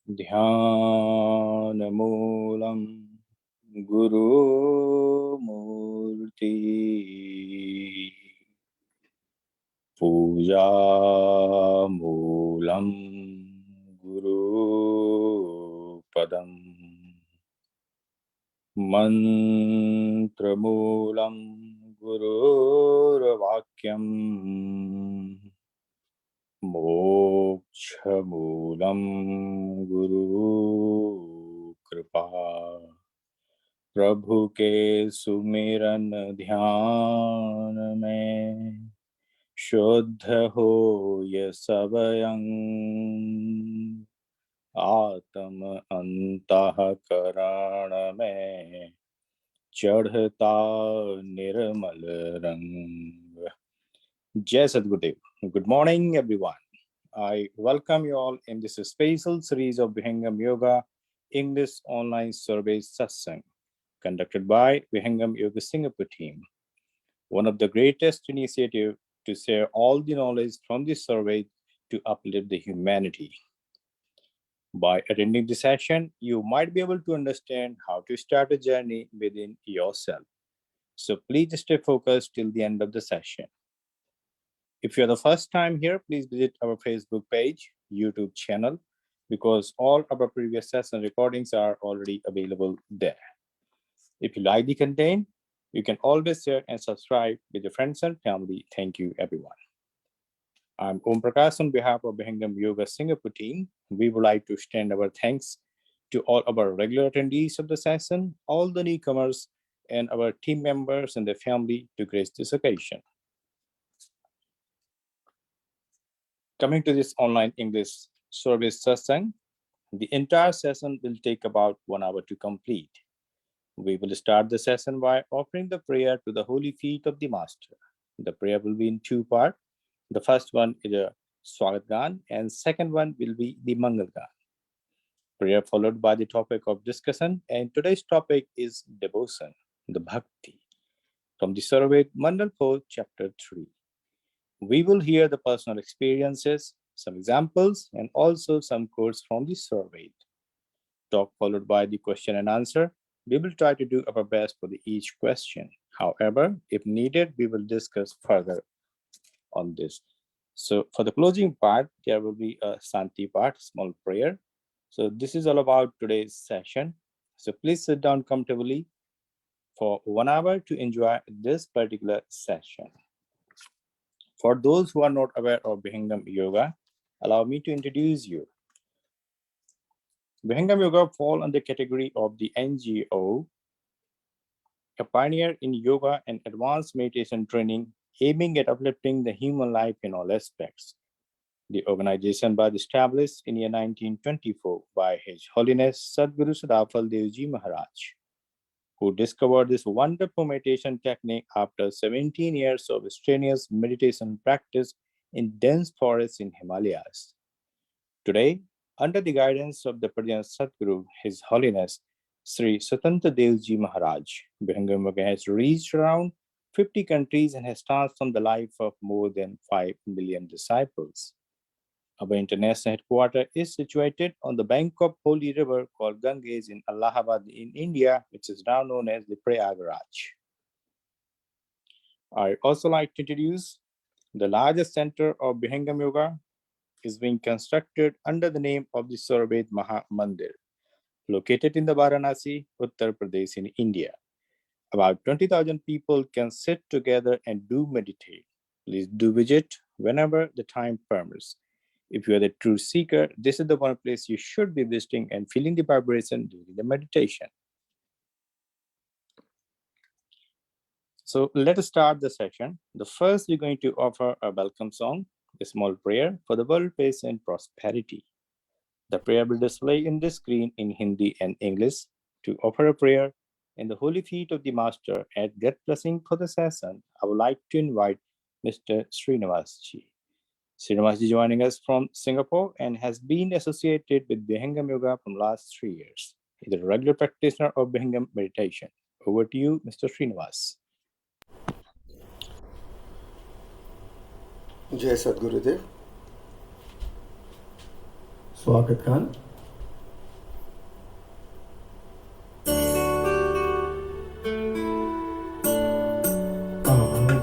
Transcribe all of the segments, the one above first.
ध्यानमूलं गुरुमूर्ति पूजामूलं गुरुपदम् मन्त्रमूलं गुरुर्वाक्यम् मोक्षमूलं गुरुकृपा प्रभु के सुमिरन ध्यान में शुद्ध हो ये सब अंग आत्म अंतःकरण में चढ़ता निर्मल रंग. Jai Sadgurudev. Good morning, everyone. I welcome you all in this special series of Vihangam Yoga English online survey Satsang, conducted by Vihangam Yoga Singapore team. One of the greatest initiatives to share all the knowledge from this survey to uplift the humanity. By attending the session, you might be able to understand how to start a journey within yourself. So please stay focused till the end of the session. If you're the first time here, please visit our Facebook page, YouTube channel, because all our previous session recordings are already available there. If you like the content, you can always share and subscribe with your friends and family. Thank you, everyone. I'm Om Prakash on behalf of Vihangam Yoga Singapore team. We would like to extend our thanks to all our regular attendees of the session, all the newcomers, and our team members and their family to grace this occasion. Coming to this online English service Satsang, the entire session will take about 1 hour to complete. We will start the session by offering the prayer to the holy feet of the Master. The prayer will be in 2 parts. The first one is a Swagat Gan, and second one will be the Mangal Gan. Prayer followed by the topic of discussion, and today's topic is devotion, the Bhakti, from the Survey Mandal 4, Chapter 3. We will hear the personal experiences, some examples, and also some quotes from the survey. Talk followed by the question and answer. We will try to do our best for each question. However, if needed, we will discuss further on this. So for the closing part, there will be a Santi part, small prayer. So this is all about today's session. So please sit down comfortably for 1 hour to enjoy this particular session. For those who are not aware of Vihangam Yoga, allow me to introduce you. Vihangam Yoga falls under the category of the NGO, a pioneer in yoga and advanced meditation training, aiming at uplifting the human life in all aspects. The organization was established in year 1924 by His Holiness Sadguru Sadafal Devji Maharaj, who discovered this wonderful meditation technique after 17 years of strenuous meditation practice in dense forests in Himalayas. Today, under the guidance of the present Sadguru, His Holiness Sri Swatantra Devji Maharaj, Vihangam Yoga has reached around 50 countries and has transformed the life of more than 5 million disciples. Our international headquarters is situated on the bank of holy river called Ganges in Allahabad in India, which is now known as the Prayagraj. I also like to introduce the largest center of Vihangam Yoga is being constructed under the name of the Swarved Maha Mandir, located in the Varanasi, Uttar Pradesh in India. About 20,000 people can sit together and do meditate. Please do visit whenever the time permits. If you are the true seeker, this is the one place you should be visiting and feeling the vibration during the meditation. So let us start the session. The first, we're going to offer a welcome song, a small prayer for the world peace and prosperity. The prayer will display in the screen in Hindi and English. To offer a prayer in the holy feet of the Master and get blessing for the session, I would like to invite Mr. Srinivas Ji. Srinivas Ji joining us from Singapore and has been associated with Vihangam Yoga from last 3 years. He's a regular practitioner of Vihangam meditation. Over to you, Mr. Srinivas. जय सद्गुरुदेव. स्वागत खान.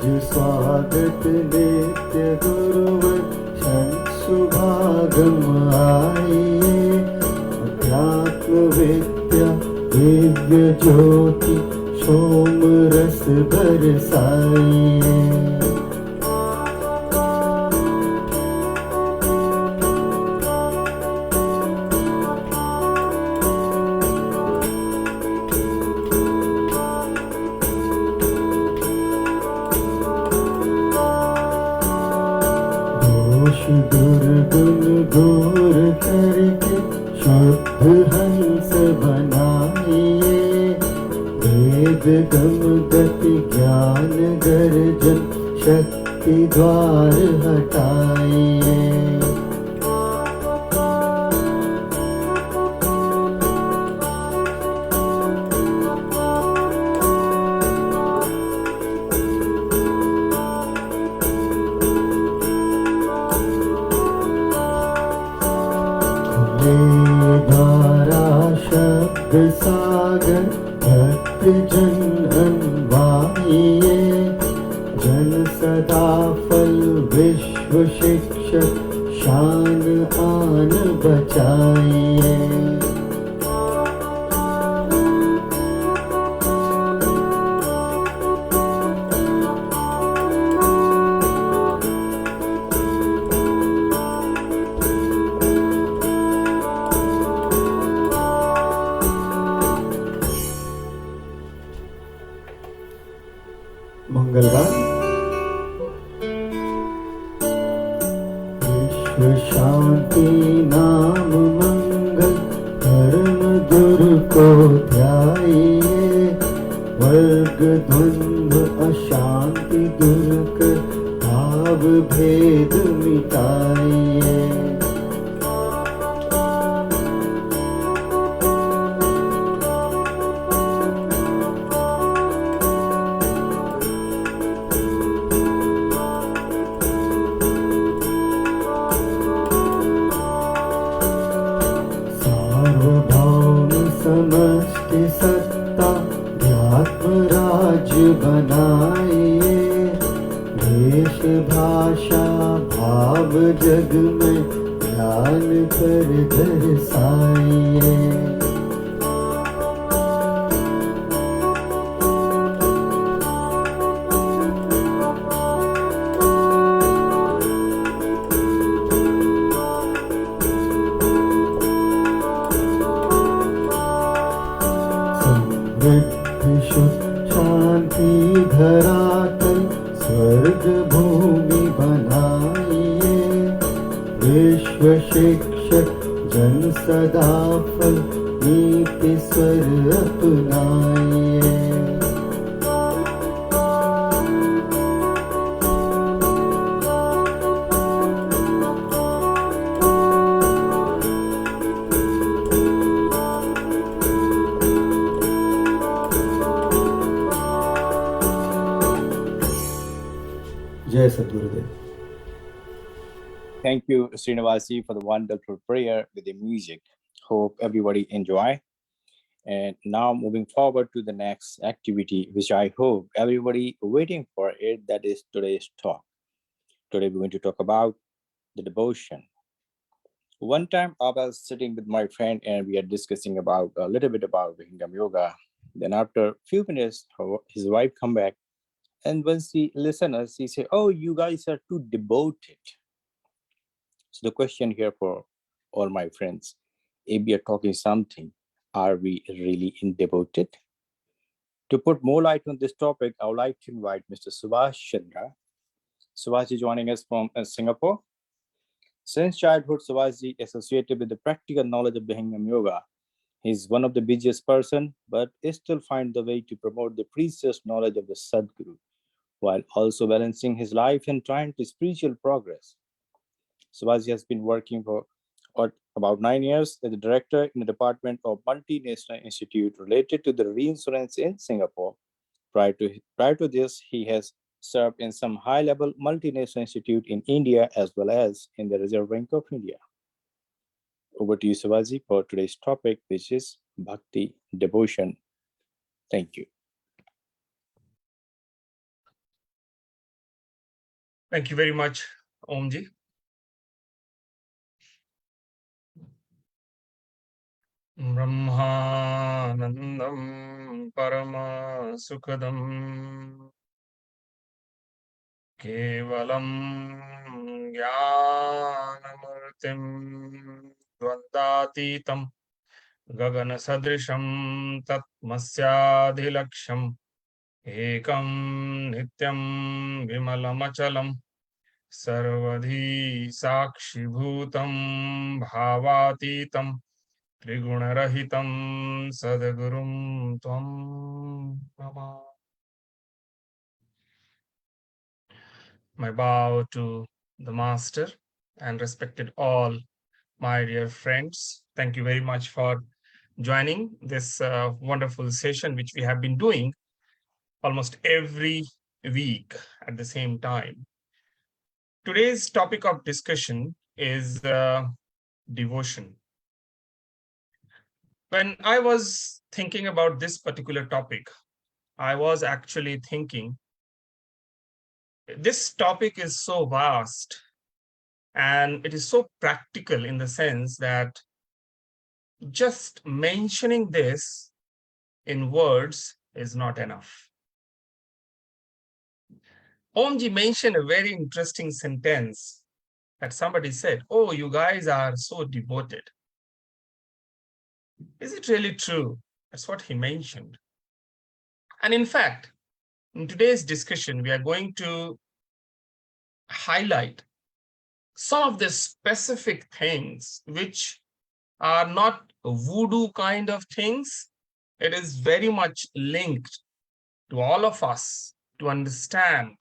स्वागत नित्य गुरुवचन सुभागम आइए, अध्यात्म विद्या दिव्य ज्योति सोम रस बरसाइए। दुर्गुण दूर करके शुद्ध हंस बनाइए, वेद गम गति ज्ञान गर्जन शक्ति द्वार हटाइए। धारा शब्द सागर भक्त जन अनवाइए, जन सदा फल विश्व शिक्षक शान आन बचाइए। मंगलगान। विश्व शांति नाम मंगल धर्म गुरु को ध्याइए, वर्ग द्वंद्व अशांति दूर कर भाव भेद मिटाइए। समष्टि सत्ता ध्यात्म राज्य बनाइए, देश भाषा भाव जग में ध्यान कर दर्शाइए। शांति धरातल स्वर्ग भूमि बनाइए, विश्व शिक्षक जन सदा फल नीति स्वर अपनाइए। जय सद्गुरुदेव। Thank you, Srinivasi, for the wonderful prayer with the music. Hope everybody enjoy. And now moving forward to the next activity, which I hope everybody waiting for it, that is today's talk. Today we're going to talk about the devotion. One time I was sitting with my friend and we are discussing about a little bit about Vihangam yoga. Then after a few minutes, his wife come back, and when she listen us, she say, "Oh, you guys are too devoted." So the question here for all my friends, if we are talking something, are we really devoted? To put more light on this topic, I would like to invite Mr. Subhash Chandra. Subhash is joining us from Singapore. Since childhood, Subhash is associated with the practical knowledge of Bhakti yoga. He is one of the busiest person, but he still finds the way to promote the precious knowledge of the Sadguru, while also balancing his life and trying to spiritual progress. Subhash has been working for about 9 years as the director in the Department of Multinational Institute related to the reinsurance in Singapore. Prior to this, he has served in some high-level multinational institute in India as well as in the Reserve Bank of India. Over to you, Subhash, for today's topic, which is Bhakti devotion. Thank you. Thank you very much, Omji. Brahmanandam Parama Sukhadam Kevalam Jnanamurtim Dvandatitam Gagana Sadrisham Tatmasyadhilaksham Ekam Nityam Vimalamachalam Sarvadhi Sakshibhutam Bhavatitam Triguణarahitam Sadgurum Tvam Nama. My bow to the Master and respected all my dear friends. Thank you very much for joining this wonderful session, which we have been doing almost every week at the same time. Today's topic of discussion is devotion. When I was thinking about this particular topic, I was actually thinking this topic is so vast and it is so practical in the sense that just mentioning this in words is not enough. Omji mentioned a very interesting sentence that somebody said, "Oh, you guys are so devoted." Is it really true? That's what he mentioned. And in fact, in today's discussion, we are going to highlight some of the specific things which are not voodoo kind of things. It is very much linked to all of us to understand,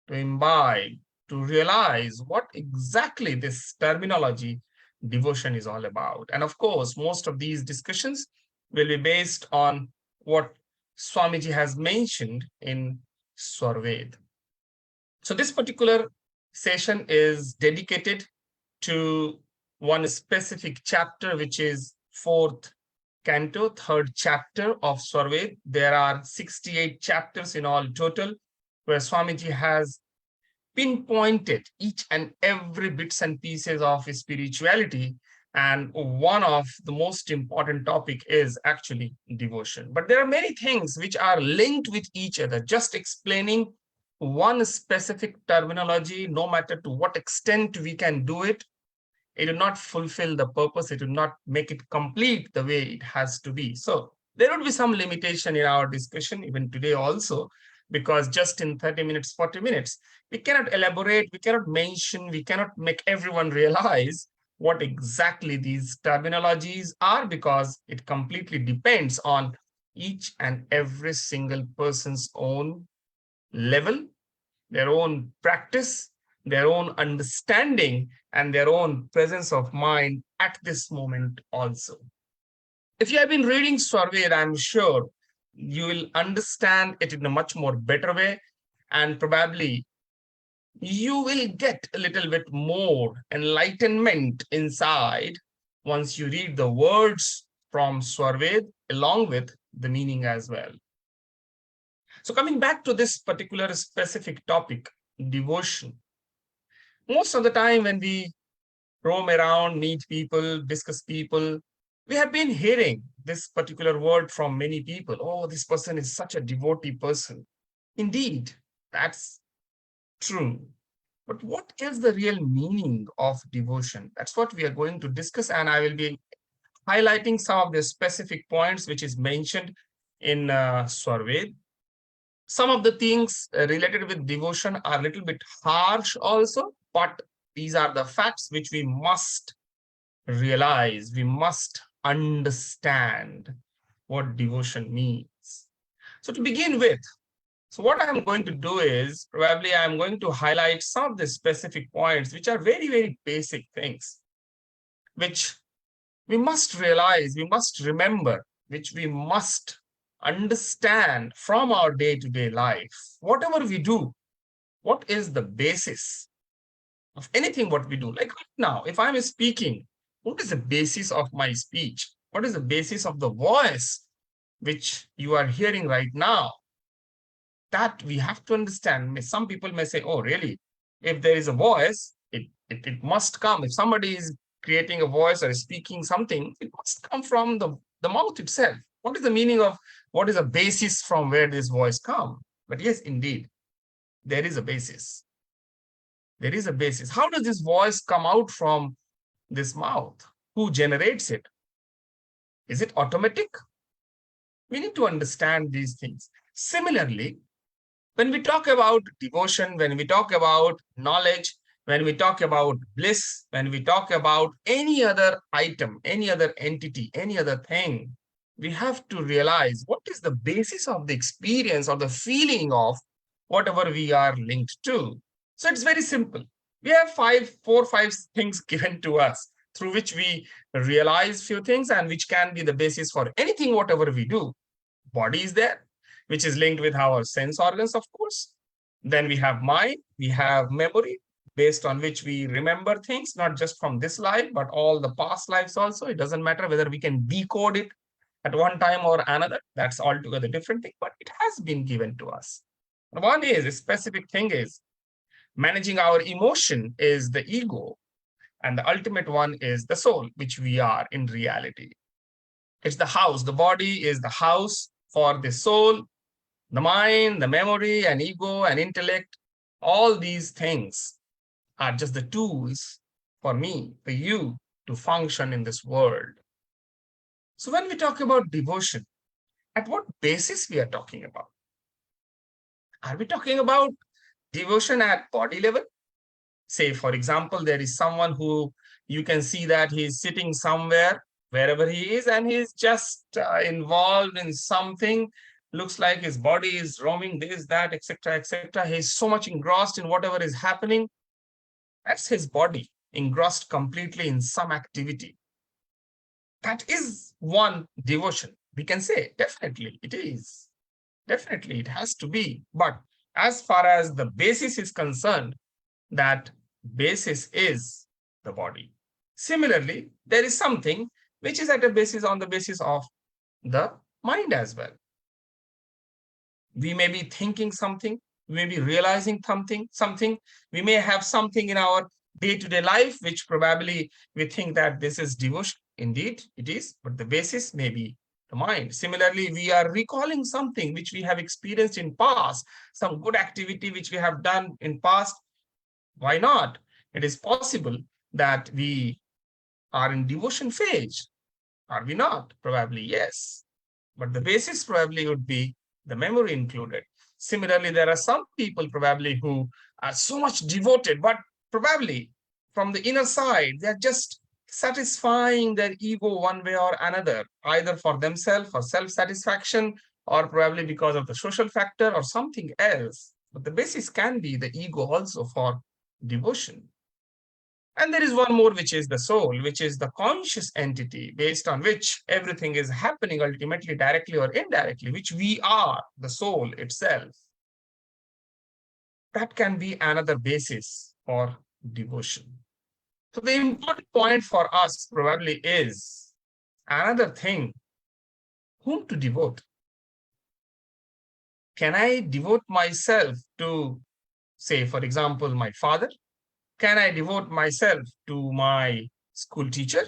to imbibe, to realize what exactly this terminology devotion is all about. And of course, most of these discussions will be based on what Swamiji has mentioned in Swarved. So this particular session is dedicated to one specific chapter, which is fourth canto, third chapter of Swarved. There are 68 chapters in all total, where Swamiji has pinpointed each and every bits and pieces of spirituality. And one of the most important topic is actually devotion. But there are many things which are linked with each other. Just explaining one specific terminology, no matter to what extent we can do it, it will not fulfill the purpose. It will not make it complete the way it has to be. So there will be some limitation in our discussion, even today also, because just in 30 minutes, 40 minutes, we cannot elaborate, we cannot mention, we cannot make everyone realize what exactly these terminologies are, because it completely depends on each and every single person's own level, their own practice, their own understanding, and their own presence of mind at this moment also. If you have been reading Swarved, I'm sure you will understand it in a much more better way, and probably you will get a little bit more enlightenment inside once you read the words from Swarved along with the meaning as well. So coming back to this particular specific topic, devotion. Most of the time when we roam around, meet people, discuss people, we have been hearing this particular word from many people. Oh, this person is such a devotee person. Indeed, that's true. But what is the real meaning of devotion? That's what we are going to discuss, and I will be highlighting some of the specific points which is mentioned in Swarved. Some of the things related with devotion are a little bit harsh also, but these are the facts which we must realize, we must understand what devotion means. So to begin with, so what I'm going to do is probably I'm going to highlight some of the specific points which are very, very basic things, which we must realize, we must remember, which we must understand from our day-to-day life. Whatever we do, what is the basis of anything what we do? Like right now, if I'm speaking, what is the basis of my speech? What is the basis of the voice which you are hearing right now? That we have to understand. Some people may say, oh, really? If there is a voice, it must come. If somebody is creating a voice or speaking something, it must come from the mouth itself. What is the meaning of, what is the basis from where this voice come? But yes, indeed, there is a basis. There is a basis. How does this voice come out from this mouth? Who generates it? Is it automatic? We need to understand these things. Similarly, when we talk about devotion, when we talk about knowledge, when we talk about bliss, when we talk about any other item, any other entity, any other thing, we have to realize what is the basis of the experience or the feeling of whatever we are linked to. So it's very simple. We have four, five things given to us through which we realize few things and which can be the basis for anything, whatever we do. Body is there, which is linked with our sense organs, of course. Then we have mind, we have memory, based on which we remember things, not just from this life, but all the past lives also. It doesn't matter whether we can decode it at one time or another. That's altogether different thing, but it has been given to us. One is, a specific thing is, managing our emotion is the ego, and the ultimate one is the soul, which we are in reality. It's the house. The body is the house for the soul, the mind, the memory, and ego, and intellect. All these things are just the tools for me, for you, to function in this world. So when we talk about devotion, at what basis we are talking about? Are we talking about devotion at body level? Say, for example, there is someone who you can see that he is sitting somewhere, wherever he is, and he's just involved in something. Looks like his body is roaming this, that, etc., etc. He's so much engrossed in whatever is happening. That's his body, engrossed completely in some activity. That is one devotion. We can say, definitely it is. Definitely it has to be. But as far as the basis is concerned, that basis is the body. Similarly, there is something which is at a basis, on the basis of the mind as well. We may be thinking something, we may be realizing something, we may have something in our day-to-day life which probably we think that this is devotion. Indeed, it is, but the basis may be the mind. Similarly, we are recalling something which we have experienced in past, some good activity which we have done in past. Why not? It is possible that we are in devotion phase. Are we not? Probably yes. But the basis probably would be the memory included. Similarly, there are some people probably who are so much devoted, but probably from the inner side, they're just satisfying their ego one way or another, either for themselves, for self-satisfaction, or probably because of the social factor or something else. But the basis can be the ego also for devotion. And there is one more, which is the soul, which is the conscious entity based on which everything is happening ultimately, directly or indirectly, which we are, the soul itself. That can be another basis for devotion. So the important point for us probably is another thing, whom to devote. Can I devote myself to, say, for example, my father? Can I devote myself to my school teacher?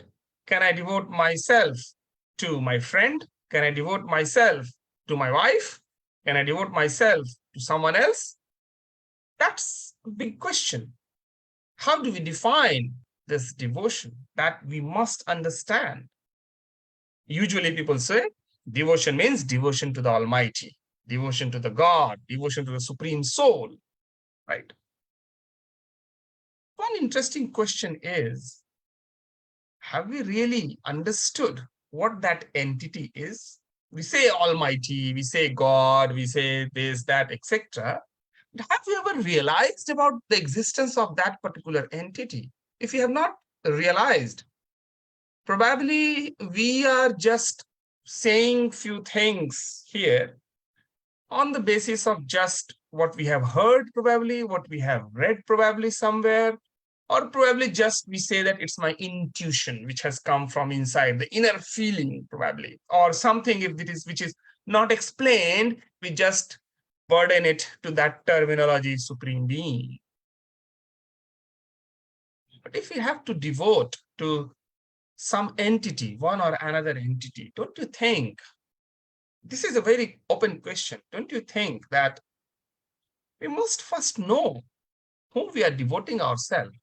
Can I devote myself to my friend? Can I devote myself to my wife? Can I devote myself to someone else? That's a big question. How do we define this devotion? That we must understand. Usually people say devotion means devotion to the Almighty, devotion to the God, devotion to the Supreme Soul, right? One interesting question is, have we really understood what that entity is? We say Almighty, we say God, we say this, that, etc. But have we ever realized about the existence of that particular entity? If we have not realized, probably we are just saying few things here on the basis of just what we have heard, probably what we have read, probably somewhere, or probably just we say that it's my intuition which has come from inside, the inner feeling probably, or something if it is which is not explained, we just burden it to that terminology, supreme being. But if we have to devote to some entity, one or another entity, don't you think, this is a very open question, don't you think that we must first know whom we are devoting ourselves?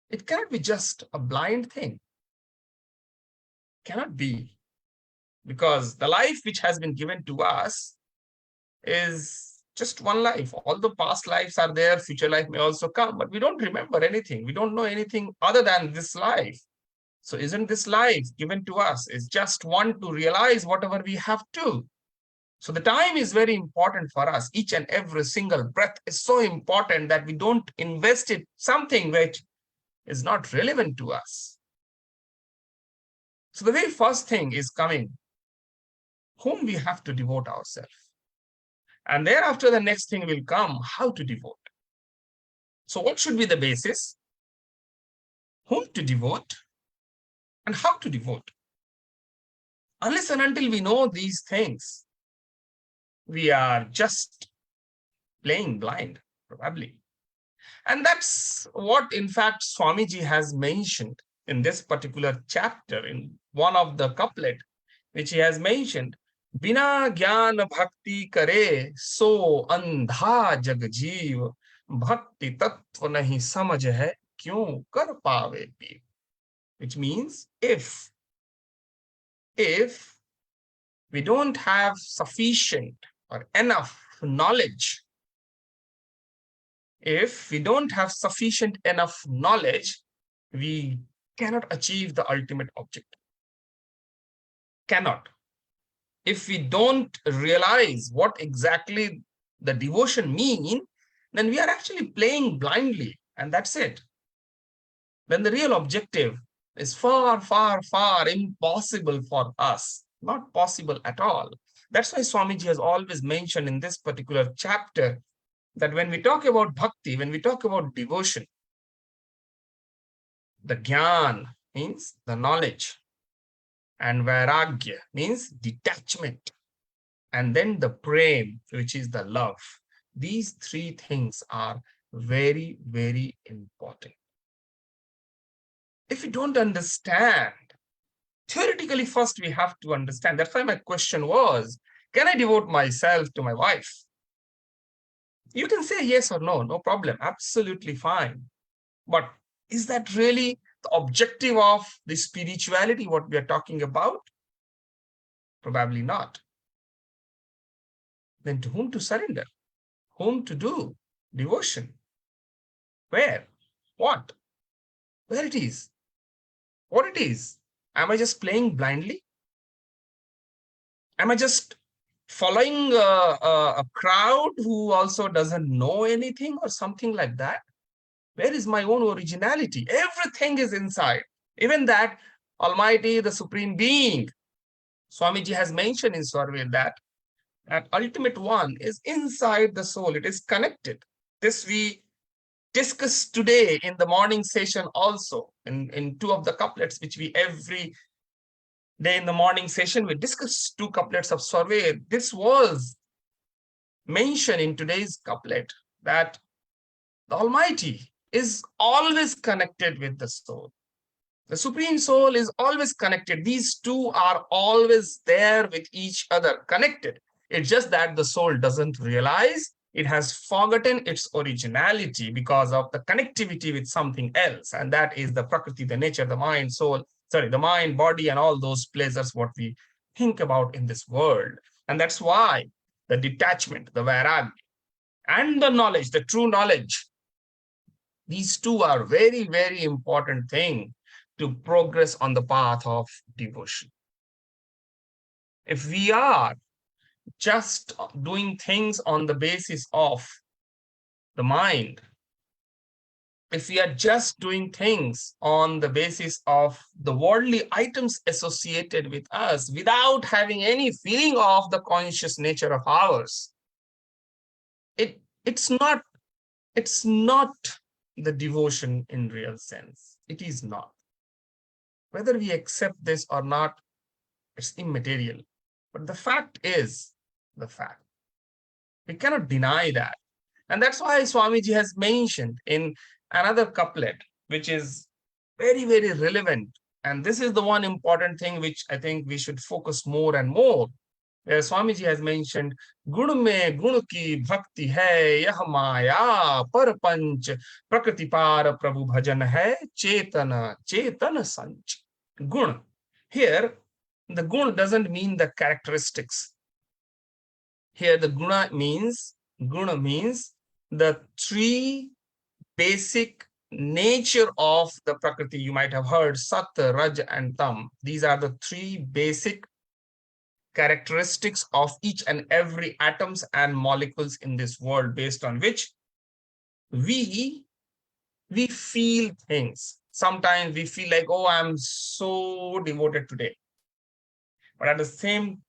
It cannot be just a blind thing. Cannot be. Because the life which has been given to us is just one life. All the past lives are there, future life may also come, but we don't remember anything. We don't know anything other than this life. So isn't this life given to us is just one to realize whatever we have to? So the time is very important for us. Each and every single breath is so important that we don't invest it something which is not relevant to us. So the very first thing is coming, whom we have to devote ourselves. And thereafter, the next thing will come, how to devote. So what should be the basis? Whom to devote and how to devote. Unless and until we know these things, we are just playing blind, probably. And that's what, in fact, Swamiji has mentioned in this particular chapter, in one of the couplet, which he has mentioned. Bina gyan bhakti kare so andha jag jeev, bhakti tattva nahi samajh hai kyun kar paave peev. Which means if we don't have sufficient or enough knowledge, if we don't have sufficient enough knowledge, we cannot achieve the ultimate objective. Cannot. If we don't realize what exactly the devotion means, then we are actually playing blindly, and that's it. Then the real objective is far, far, far impossible for us, not possible at all. That's why Swamiji has always mentioned in this particular chapter that when we talk about bhakti, when we talk about devotion, the jnana means the knowledge, and vairagya means detachment, and then the prem, which is the love. These three things are very, very important. If we don't understand, theoretically first we have to understand. That's why my question was, can I devote myself to my wife? You can say yes or no, no problem, absolutely fine. But is that really the objective of the spirituality, what we are talking about? Probably not. Then to whom to surrender? Whom to do devotion? Where? What? Where it is? What it is? Am I just playing blindly? Am I just following a crowd who also doesn't know anything or something like that? Where is my own originality? Everything is inside. Even that Almighty, the Supreme Being, Swamiji has mentioned in Swarved that ultimate one is inside the soul. It is connected. This we discussed today in the morning session also, in two of the couplets, which we every day in the morning session, we discussed two couplets of Swarved. This was mentioned in today's couplet that the Almighty is always connected with the soul. The Supreme Soul is always connected. These two are always there with each other, connected. It's just that the soul doesn't realize, it has forgotten its originality because of the connectivity with something else. And that is the Prakriti, the nature, the mind, soul, the mind, body, and all those pleasures, what we think about in this world. And that's why the detachment, the vairagya, and the knowledge, the true knowledge, these two are very, very important thing to progress on the path of devotion. If we are just doing things on the basis of the mind, if we are just doing things on the basis of the worldly items associated with us without having any feeling of the conscious nature of ours, it's not the devotion in real sense. It is not. Whether we accept this or not, it's immaterial. But the fact is the fact. We cannot deny that. And that's why Swamiji has mentioned in another couplet, which is very, very relevant. And this is the one important thing which I think we should focus more and more. Where Swamiji has mentioned, Gun mein gun ki bhakti hai, yah maya par panch, prakriti par prabhu bhajan hai, chetana, chetan sanch. Gun. Here, the gun doesn't mean the characteristics. Here, the guna means the three basic nature of the Prakriti. You might have heard Sat, Raj, and Tam. These are the three basic characteristics of each and every atoms and molecules in this world, based on which we feel things. Sometimes we feel like, oh, I'm so devoted today. But at the same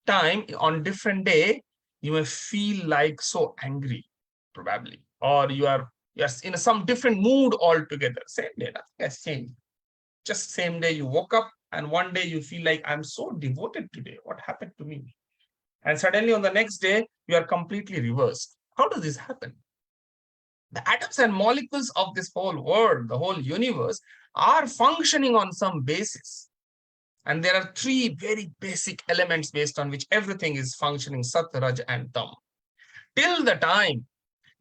time, on different day, you may feel like so angry, probably, or you are in some different mood altogether. Same day, nothing has changed. Just same day you woke up, and one day you feel like, I'm so devoted today. What happened to me? And suddenly on the next day, you are completely reversed. How does this happen? The atoms and molecules of this whole world, the whole universe, are functioning on some basis. And there are three very basic elements based on which everything is functioning, Sat, Raj, and Tam. Till the time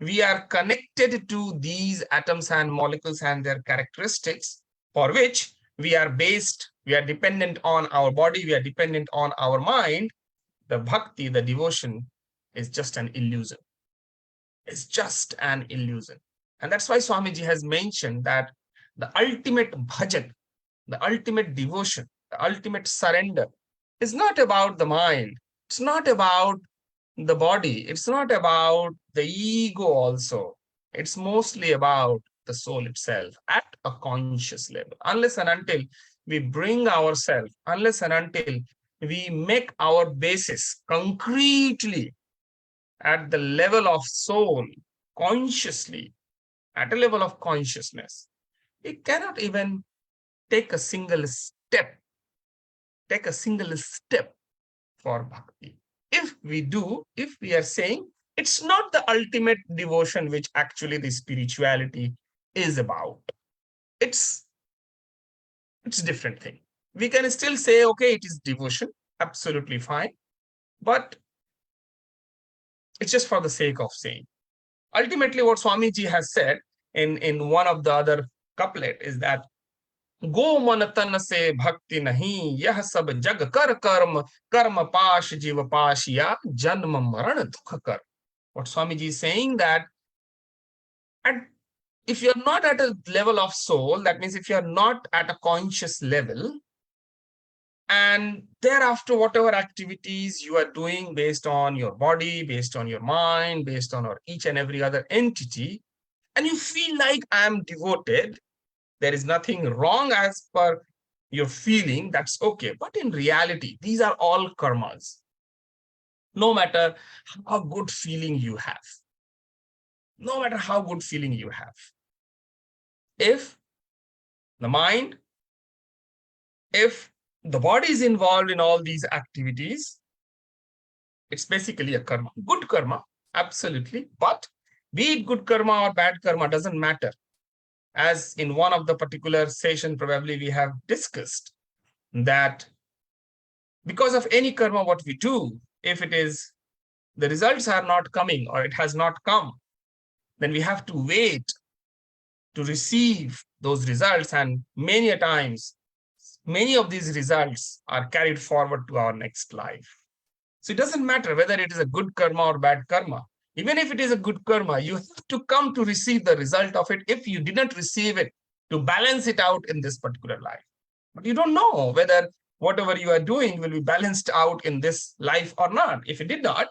we are connected to these atoms and molecules and their characteristics, for which we are dependent on our body, we are dependent on our mind, the bhakti, the devotion, is just an illusion. It's just an illusion. And that's why Swamiji has mentioned that the ultimate bhajan, the ultimate devotion, the ultimate surrender is not about the mind. It's not about the body. It's not about the ego also. It's mostly about the soul itself at a conscious level. Unless and until we bring ourselves, unless and until we make our basis concretely at the level of soul, consciously, at a level of consciousness, we cannot even take a single step for bhakti. If we are saying it's not the ultimate devotion which actually the spirituality is about, it's a different thing. We can still say, okay, it is devotion, absolutely fine, but it's just for the sake of saying. Ultimately, what Swamiji has said in one of the other couplet is that गो मन तन से भक्ति नहीं, यह सब जग कर कर्म, कर्म पाश जीव पाशिया, जन्म मरण दुख कर. What Swamiji is saying that, and if you're not at a level of soul, that means if you're not at a conscious level, and thereafter whatever activities you are doing based on your body, based on your mind, based on each and every other entity, and you feel like I am devoted, there is nothing wrong as per your feeling, that's okay. But in reality, these are all karmas. No matter how good feeling you have, if the mind, if the body is involved in all these activities, it's basically a karma. Good karma, absolutely. But be it good karma or bad karma, doesn't matter. As in one of the particular session, probably we have discussed that because of any karma what we do, if it is the results are not coming or it has not come, then we have to wait to receive those results. And many a times, many of these results are carried forward to our next life. So it doesn't matter whether it is a good karma or bad karma. Even if it is a good karma, you have to come to receive the result of it if you didn't receive it, to balance it out in this particular life. But you don't know whether whatever you are doing will be balanced out in this life or not. If it did not,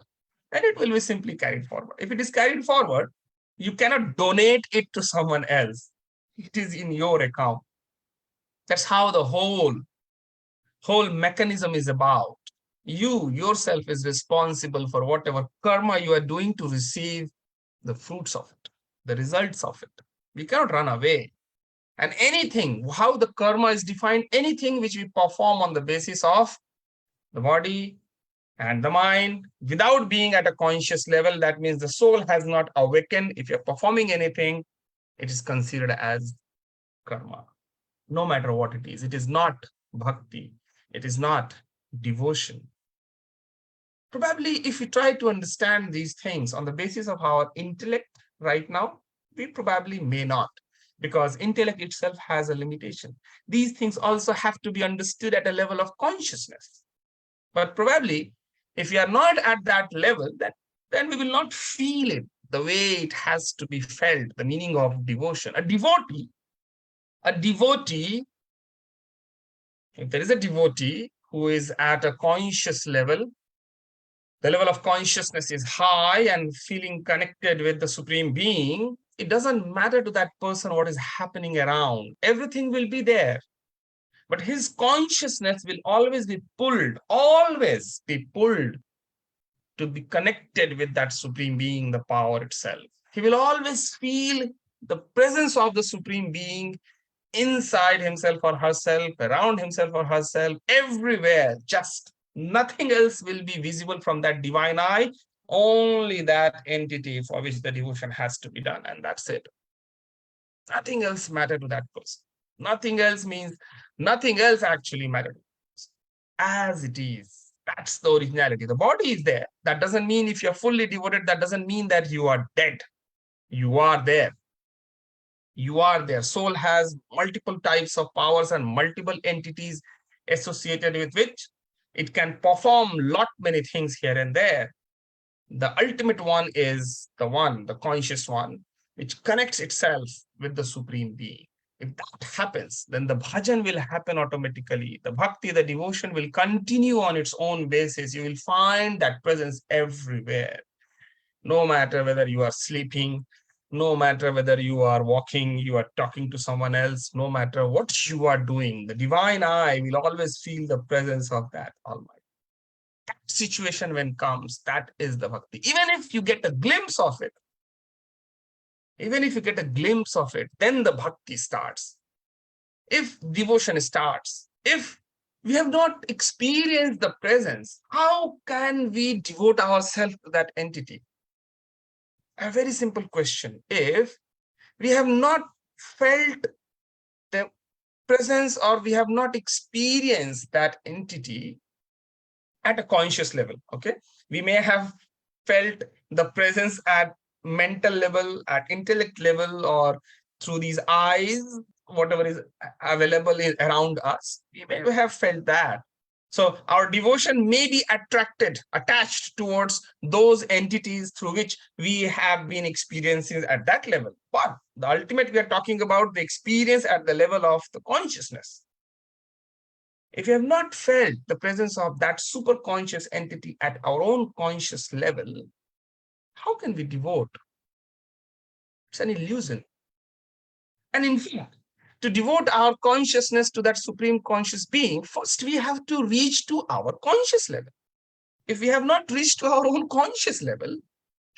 then it will be simply carried forward. If it is carried forward, you cannot donate it to someone else. It is in your account. That's how the whole mechanism is about. You yourself is responsible for whatever karma you are doing to receive the fruits of it, the results of it. We cannot run away. And anything, how the karma is defined, anything which we perform on the basis of the body and the mind without being at a conscious level, that means the soul has not awakened. If you're performing anything, it is considered as karma. no matter what it is. It is not bhakti. It is not devotion. Probably if we try to understand these things on the basis of our intellect right now, we probably may not, because intellect itself has a limitation. These things also have to be understood at a level of consciousness. But probably if we are not at that level, then we will not feel it the way it has to be felt, the meaning of devotion. A devotee, if there is a devotee who is at a conscious level, the level of consciousness is high and feeling connected with the Supreme Being, it doesn't matter to that person what is happening around. Everything will be there. But his consciousness will always be pulled to be connected with that Supreme Being, the power itself. He will always feel the presence of the Supreme Being inside himself or herself, around himself or herself, everywhere. Just nothing else will be visible from that divine eye, only that entity for which the devotion has to be done, and that's it. Nothing else matters to that person. Nothing else means nothing else actually matters. As it is, that's the originality. The body is there. That doesn't mean if you're fully devoted, that doesn't mean that you are dead. You are there. You are there. Soul has multiple types of powers and multiple entities associated with which it can perform many things here and there. The ultimate one is the conscious one, which connects itself with the Supreme Being. If that happens, then the bhajan will happen automatically. The bhakti, the devotion will continue on its own basis. You will find that presence everywhere. No matter whether you are sleeping, no matter whether you are walking, you are talking to someone else, no matter what you are doing, the divine eye will always feel the presence of that Almighty. That situation when comes, that is the bhakti. Even if you get a glimpse of it, then the bhakti starts. If devotion starts, if we have not experienced the presence, how can we devote ourselves to that entity? A very simple question. If we have not felt the presence or we have not experienced that entity at a conscious level, okay, we may have felt the presence at mental level, at intellect level, or through these eyes, whatever is available around us, we may have felt that. So our devotion may be attached towards those entities through which we have been experiencing at that level. But the ultimate, we are talking about the experience at the level of the consciousness. If you have not felt the presence of that super conscious entity at our own conscious level, how can we devote? It's an illusion. And in fact, to devote our consciousness to that supreme conscious being, first we have to reach to our conscious level. If we have not reached to our own conscious level,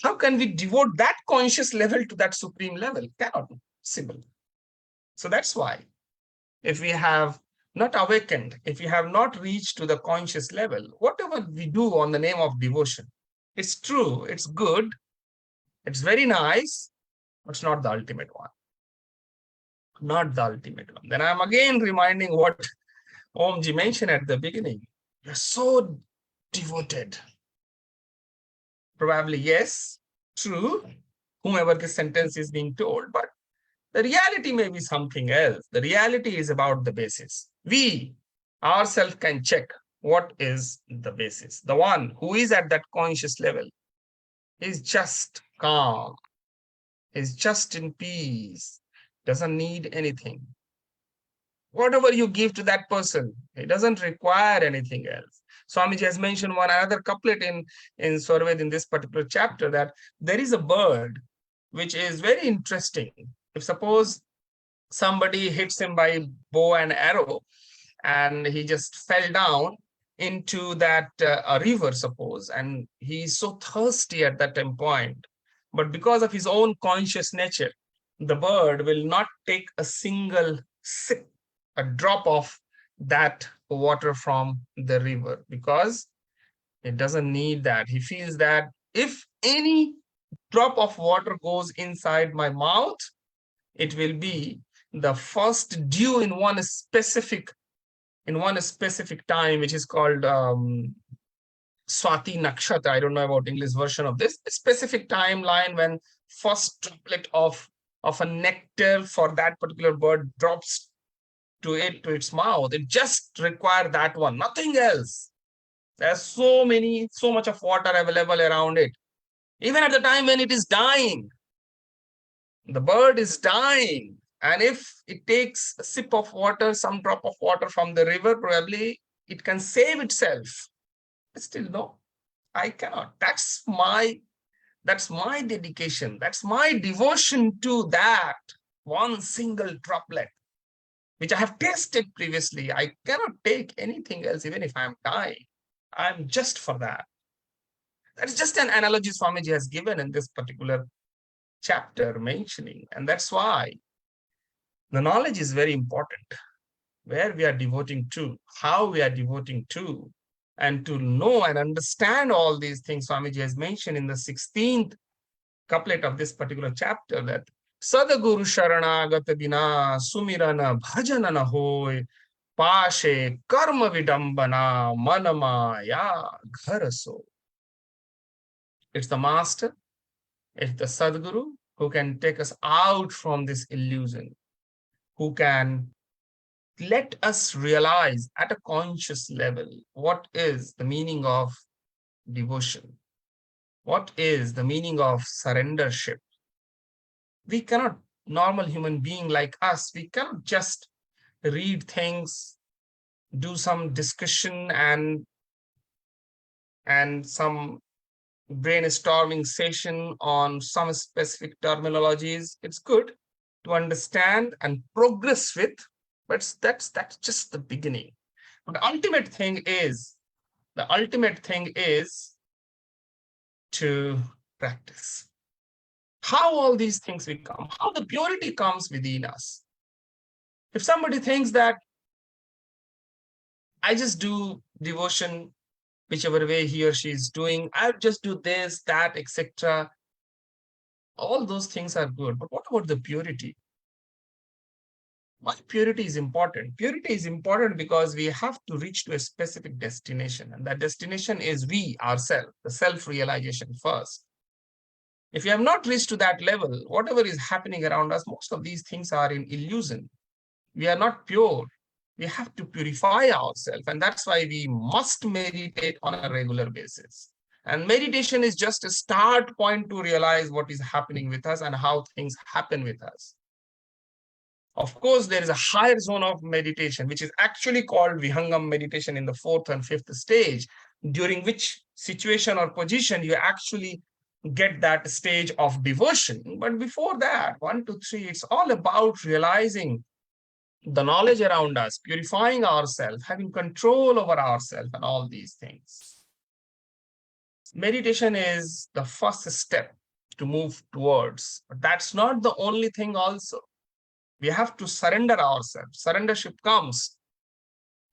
how can we devote that conscious level to that supreme level? Cannot be possible. So that's why if we have not awakened, if we have not reached to the conscious level, whatever we do on the name of devotion, it's true, it's good, it's very nice, but it's not the ultimate one. Not the ultimate one. Then I'm again reminding what Omji mentioned at the beginning. You're so devoted. Probably, yes, true, whomever this sentence is being told, but the reality may be something else. The reality is about the basis. We ourselves can check what is the basis. The one who is at that conscious level is just calm, is just in peace, doesn't need anything. Whatever you give to that person, it doesn't require anything else. Swamiji has mentioned one another couplet in Swarved in this particular chapter, that there is a bird which is very interesting. If suppose somebody hits him by bow and arrow and he just fell down into that a river, suppose, and he's so thirsty at that point, but because of his own conscious nature, the bird will not take a single sip, a drop of that water from the river, because it doesn't need that. He feels that if any drop of water goes inside my mouth, it will be the first dew in one specific time, which is called Swati Nakshatra. I don't know about English version of this. A specific timeline when first droplet of a nectar for that particular bird drops to its mouth. It just requires that one, nothing else. There's so much of water available around it. Even at the time when it is dying, the bird is dying. And if it takes a sip of water, some drop of water from the river, probably it can save itself. But still, no, I cannot. That's my dedication. That's my devotion to that one single droplet, which I have tasted previously. I cannot take anything else, even if I'm dying. I'm just for that. That's just an analogy Swamiji has given in this particular chapter mentioning. And that's why the knowledge is very important, where we are devoting to, how we are devoting to, and to know and understand all these things Swamiji has mentioned in the 16th couplet of this particular chapter, that Sadguru Sharanagat Bina Sumirana Bhajanana Hoy Pashe Karma Vidambana Manamaya Gharaso. It's the master, it's the Sadguru who can take us out from this illusion, who can let us realize at a conscious level what is the meaning of devotion, what is the meaning of surrendership. We cannot, normal human being like us, we cannot just read things, do some discussion and some brainstorming session on some specific terminologies. It's good to understand and progress with, but that's just the beginning. But the ultimate thing is to practice. How all these things will come, how the purity comes within us. If somebody thinks that I just do devotion whichever way he or she is doing, I just do this, that, etc. All those things are good. But what about the purity? Why purity is important? Purity is important because we have to reach to a specific destination. And that destination is we, ourselves, the self-realization first. If you have not reached to that level, whatever is happening around us, most of these things are in illusion. We are not pure. We have to purify ourselves. And that's why we must meditate on a regular basis. And meditation is just a start point to realize what is happening with us and how things happen with us. Of course, there is a higher zone of meditation, which is actually called Vihangam meditation in the 4th and 5th stage, during which situation or position you actually get that stage of devotion. But before that, 1 to 3, it's all about realizing the knowledge around us, purifying ourselves, having control over ourselves, and all these things. Meditation is the first step to move towards, but that's not the only thing also. We have to surrender ourselves. Surrendership comes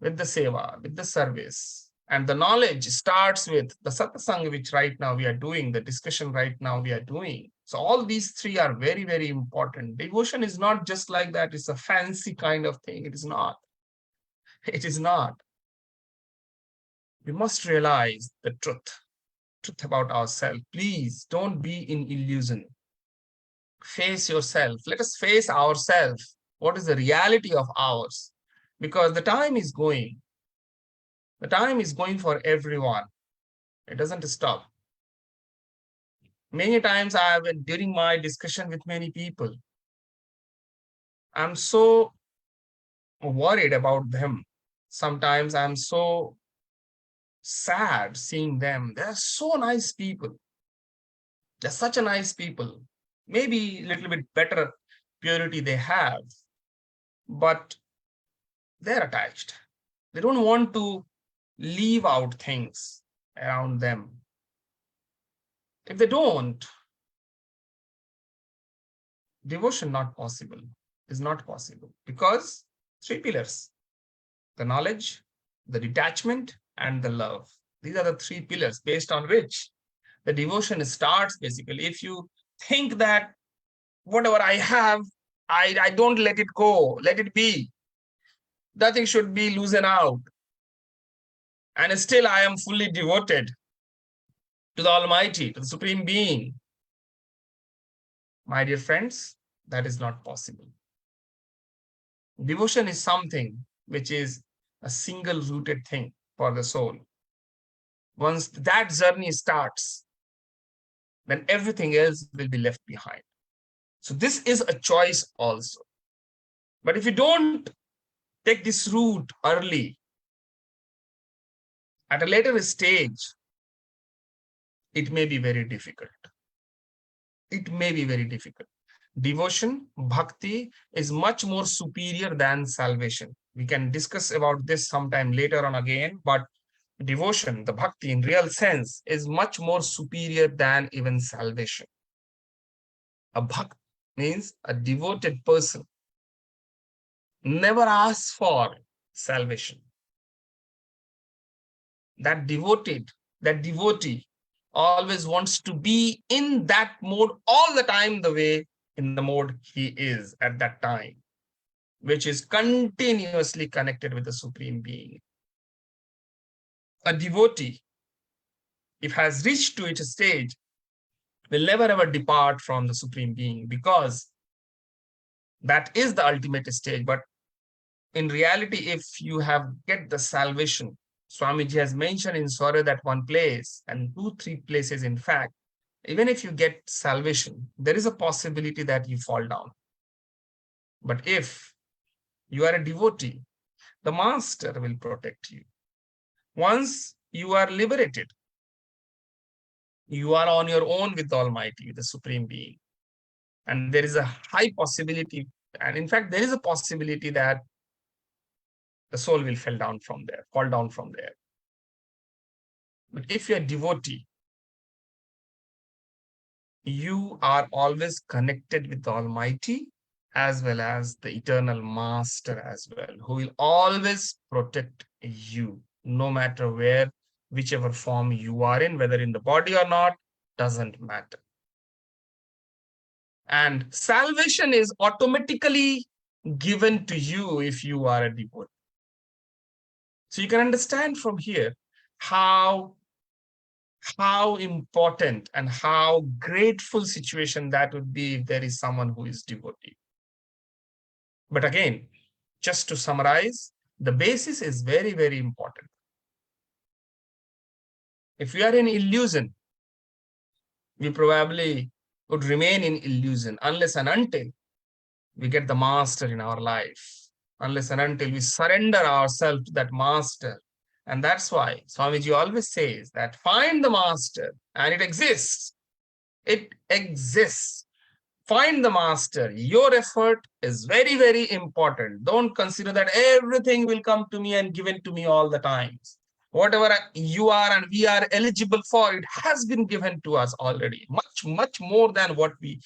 with the seva, with the service. And the knowledge starts with the satsang, which right now we are doing, the discussion right now we are doing. So all these three are very, very important. Devotion is not just like that. It's a fancy kind of thing. It is not. It is not. We must realize the truth about ourselves. Please don't be in illusion. Face yourself. Let us face ourselves. What is the reality of ours? Because the time is going. The time is going for everyone. It doesn't stop. Many times I have been, during my discussion with many people, I'm so worried about them. Sometimes I'm so sad seeing them. They're so nice people. They're such a nice people. Maybe a little bit better purity they have, but they're attached. They don't want to leave out things around them. If they don't, devotion is not possible, because 3 pillars: the knowledge, the detachment, and the love. These are the 3 pillars based on which the devotion starts. Basically, if you think that whatever I have, I don't let it go. Let it be. Nothing should be loosened out. And still I am fully devoted to the Almighty, to the Supreme Being. My dear friends, that is not possible. Devotion is something which is a single rooted thing for the soul. Once that journey starts, then everything else will be left behind. So this is a choice also. But if you don't take this route early, at a later stage, it may be very difficult. It may be very difficult. Devotion, bhakti, is much more superior than salvation. We can discuss about this sometime later on again, but devotion, the bhakti in real sense, is much more superior than even salvation. A bhakt means a devoted person never asks for salvation. That devotee always wants to be in that mode all the time, the way in the mode he is at that time, which is continuously connected with the Supreme Being. A devotee, if has reached to its stage, will never ever depart from the Supreme Being, because that is the ultimate stage. But in reality, if you have get the salvation, Swamiji has mentioned in Swarved that one place, and 2-3 places in fact, even if you get salvation, there is a possibility that you fall down. But if you are a devotee, the master will protect you. Once you are liberated, you are on your own with the Almighty, with the Supreme Being. And there is a high possibility, and in fact, there is a possibility that the soul will fall down from there. But if you're a devotee, you are always connected with the Almighty as well as the eternal master as well, who will always protect you, no matter where, whichever form you are in, whether in the body or not, doesn't matter. And salvation is automatically given to you if you are a devotee. So you can understand from here how important and how grateful situation that would be if there is someone who is devotee. But again, just to summarize, the basis is very, very important. If we are in illusion, we probably would remain in illusion unless and until we get the master in our life, unless and until we surrender ourselves to that master. And that's why Swamiji always says that find the master, and it exists. It exists. Find the master. Your effort is very, very important. Don't consider that everything will come to me and given to me all the times. Whatever you are and we are eligible for, it has been given to us already. Much, much more than what we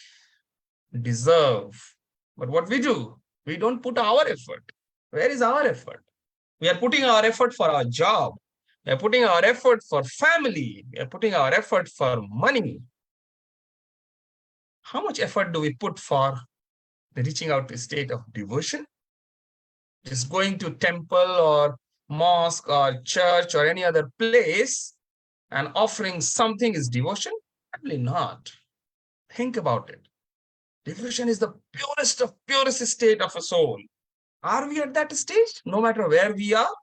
deserve. But what we do, we don't put our effort. Where is our effort? We are putting our effort for our job. We are putting our effort for family. We are putting our effort for money. How much effort do we put for reaching out to a state of devotion? Just going to temple or mosque or church or any other place and offering something is devotion? Probably not. Think about it. Devotion is the purest of purest state of a soul. Are we at that stage, no matter where we are?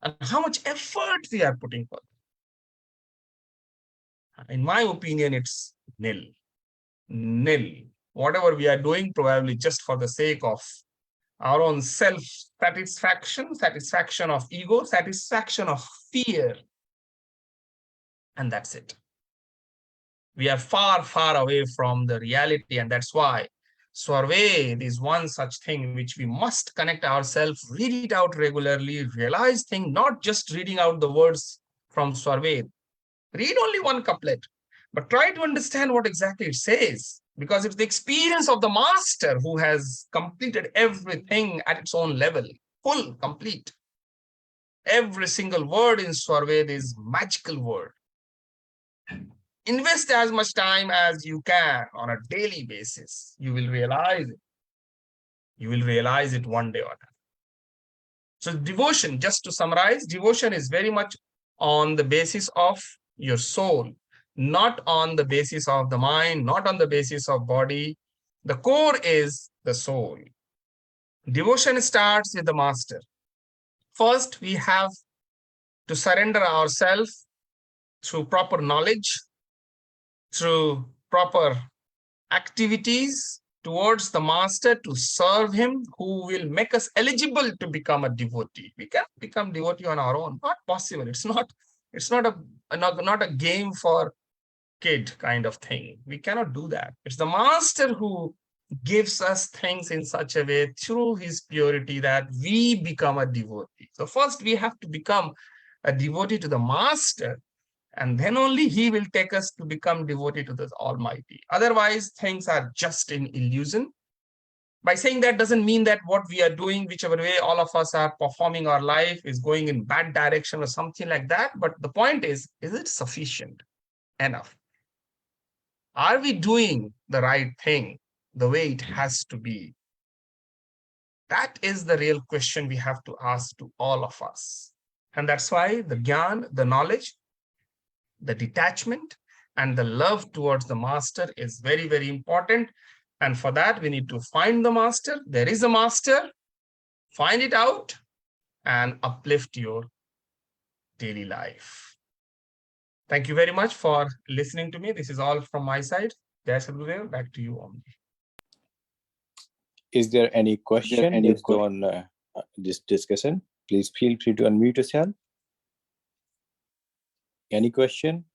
And how much effort we are putting for it? In my opinion, it's nil. Nil. Whatever we are doing, probably just for the sake of our own self-satisfaction, satisfaction of ego, satisfaction of fear. And that's it. We are far, far away from the reality, and that's why Swarved is one such thing which we must connect ourselves, read it out regularly, realize things, not just reading out the words from Swarved. Read only one couplet, but try to understand what exactly it says, because it's the experience of the master who has completed everything at its own level, full, complete. Every single word in Swarved is magical word. Invest as much time as you can on a daily basis. You will realize it. You will realize it one day or another. So devotion, just to summarize, devotion is very much on the basis of your soul, not on the basis of the mind, not on the basis of body. The core is the soul. Devotion starts with the master. First, we have to surrender ourselves through proper knowledge, through proper activities towards the master to serve him, who will make us eligible to become a devotee. We can't become devotee on our own. Not possible. It's not a game for kid kind of thing. We cannot do that. It's the master who gives us things in such a way through his purity that we become a devotee. So first we have to become a devotee to the master, and then only he will take us to become devotee to the Almighty. Otherwise, things are just in illusion. By saying that doesn't mean that what we are doing, whichever way all of us are performing our life, is going in bad direction or something like that. But the point is it sufficient enough? Are we doing the right thing the way it has to be? That is the real question we have to ask to all of us. And that's why the gyan, the knowledge, the detachment, and the love towards the master is very, very important. And for that, we need to find the master. There is a master. Find it out and uplift your daily life. Thank you very much for listening to me. This is all from my side. Jai Sadgurudev, back to you, Om. Is there any question based on this discussion? Please feel free to unmute yourself. Any question?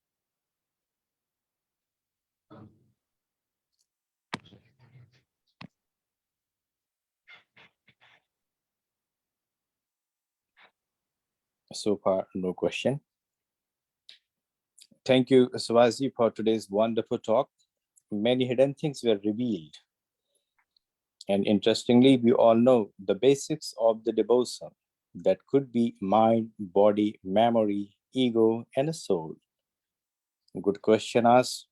So far, no question. Thank you, Subhash, for today's wonderful talk. Many hidden things were revealed. And interestingly, we all know the basics of the devotion that could be mind, body, memory, ego, and a soul. Good question asked,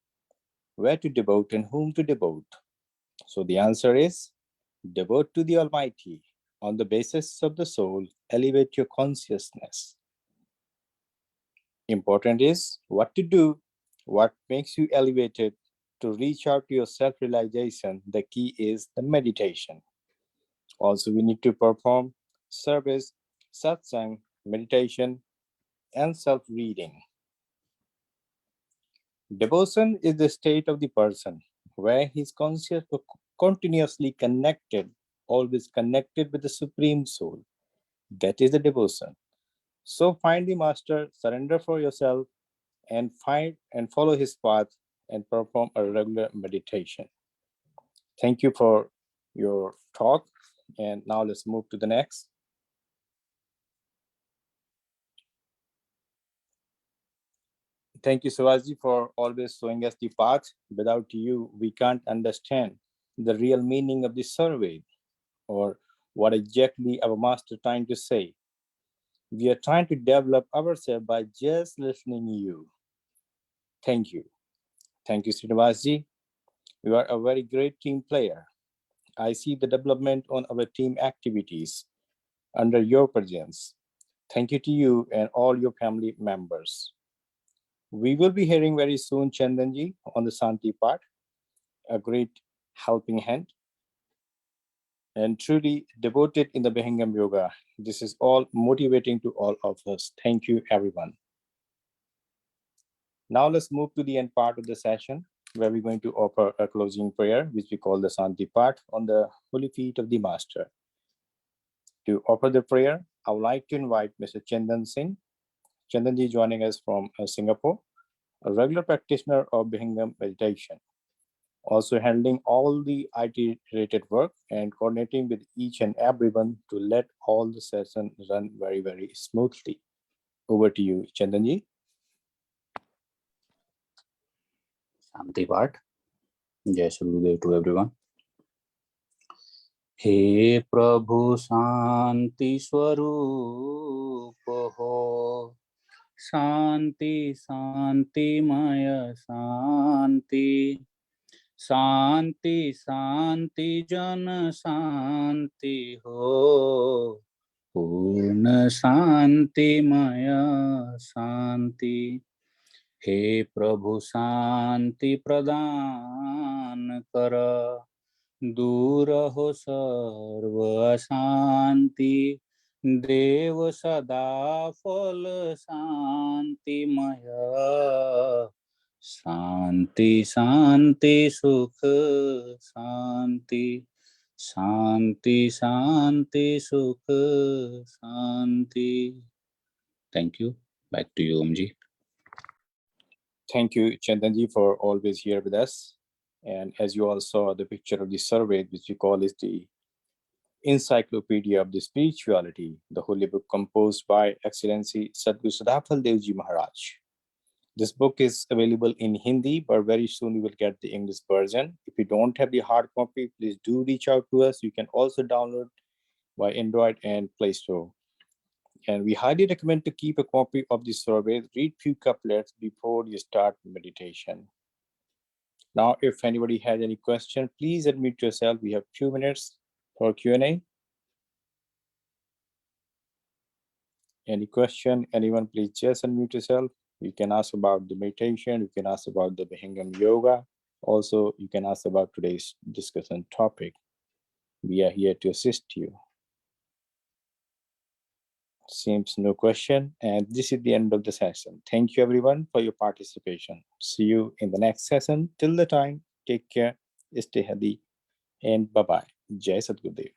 where to devote and whom to devote? So the answer is, devote to the Almighty. On the basis of the soul, elevate your consciousness. Important is what to do, what makes you elevated. To reach out to your self-realization, the key is the meditation. Also, we need to perform service, satsang, meditation, and self-reading. Devotion is the state of the person where his conscious continuously connected, always connected with the Supreme Soul. That is the devotion. So find the master, surrender for yourself, and find and follow his path and perform a regular meditation. Thank you for your talk. And now let's move to the next. Thank you, Subhash, for always showing us the path. Without you, we can't understand the real meaning of the survey or what exactly our master trying to say. We are trying to develop ourselves by just listening to you. Thank you. Thank you, Srinivasji. You are a very great team player. I see the development on our team activities under your presence. Thank you to you and all your family members. We will be hearing very soon, Chandanji, on the Santi part, a great helping hand and truly devoted in the Vihangam Yoga. This is all motivating to all of us. Thank you, everyone. Now let's move to the end part of the session, where we're going to offer a closing prayer, which we call the Santi part, on the holy feet of the Master. To offer the prayer, I would like to invite Mr. Chandan Singh. Chandanji joining us from Singapore, a regular practitioner of Vihangam meditation, also handling all the IT-related work and coordinating with each and everyone to let all the session run very, very smoothly. Over to you, Chandanji. Shanti part. Jai Sadgurudev to everyone. हे प्रभु शांति स्वरूप हो, शांति शांतिमय शांति, शांति शांति जन शांति हो, पूर्ण शांतिमय शांति। हे प्रभु शांति प्रदान कर, दूर हो सर्व अशांति। देव सदा फल शांतिमय, शांति शांति सुख शांति, शांति शांति सुख शांति। Thank you. Back to you, Omji. Thank you, Chandanji, for always here with us. And as you all saw the picture of the survey, which we call is the Encyclopedia of the Spirituality, the holy book composed by Excellency Sadhguru Sadafal Devji Maharaj. This book is available in Hindi, but very soon you will get the English version. If you don't have the hard copy, please do reach out to us. You can also download by Android and Play Store. And we highly recommend to keep a copy of the survey. Read few couplets before you start meditation. Now, if anybody has any question, please admit yourself. We have few minutes for Q&A. Any question? Anyone, please just unmute yourself. You can ask about the meditation. You can ask about the Vihangam yoga. Also, you can ask about today's discussion topic. We are here to assist you. Seems no question. And this is the end of the session. Thank you everyone for your participation. See you in the next session. Till the time, take care, stay healthy, and bye-bye. Jai Sadgurudev.